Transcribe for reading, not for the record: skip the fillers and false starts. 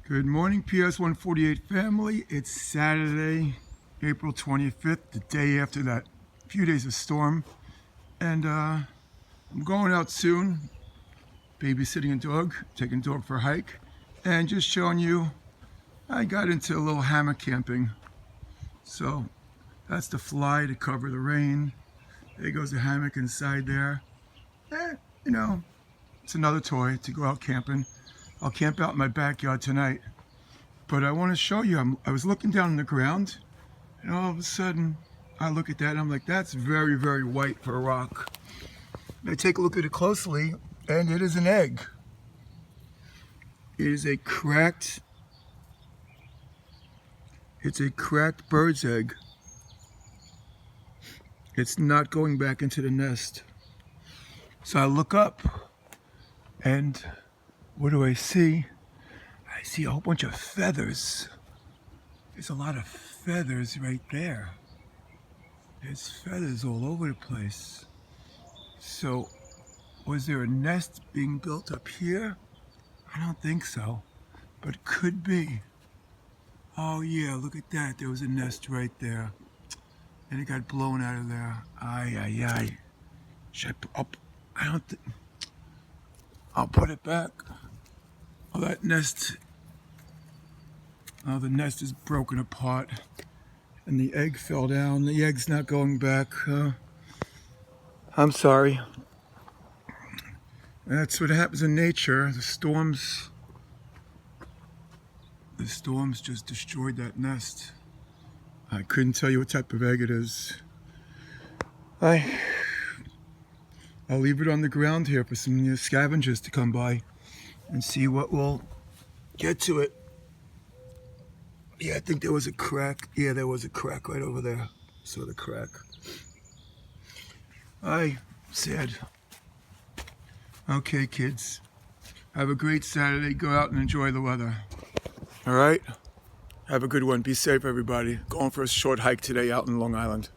Good morning, PS 148 family. It's Saturday, April 25th, the day after that few days of storm. And I'm going out soon, babysitting a dog, taking a dog for a hike, and just showing you I got into a little hammock camping. So that's the fly to cover the rain. There goes the hammock inside there. You know, it's another toy to go out camping. I'll camp out in my backyard tonight. But I want to show you, I was looking down on the ground, and all of a sudden, I look at that, and I'm like, that's very, very white for a rock. And I take a look at it closely, and it is an egg. It is a cracked bird's egg. It's not going back into the nest. So I look up, and what do I see? I see a whole bunch of feathers. There's a lot of feathers right there. There's feathers all over the place. So, was there a nest being built up here? I don't think so, but could be. Oh yeah, look at that. There was a nest right there. And it got blown out of there. Ay, ay, ay. Should I don't think, I'll put it back. Oh, that nest, the nest is broken apart. And the egg fell down. The egg's not going back. I'm sorry. That's what happens in nature. The storms just destroyed that nest. I couldn't tell you what type of egg it is. I'll leave it on the ground here for some scavengers to come by and see what will get to it. Yeah, I think there was a crack. Yeah, there was a crack right over there. Saw the crack. Sad. Okay, kids. Have a great Saturday. Go out and enjoy the weather. All right? Have a good one. Be safe, everybody. Going for a short hike today out in Long Island.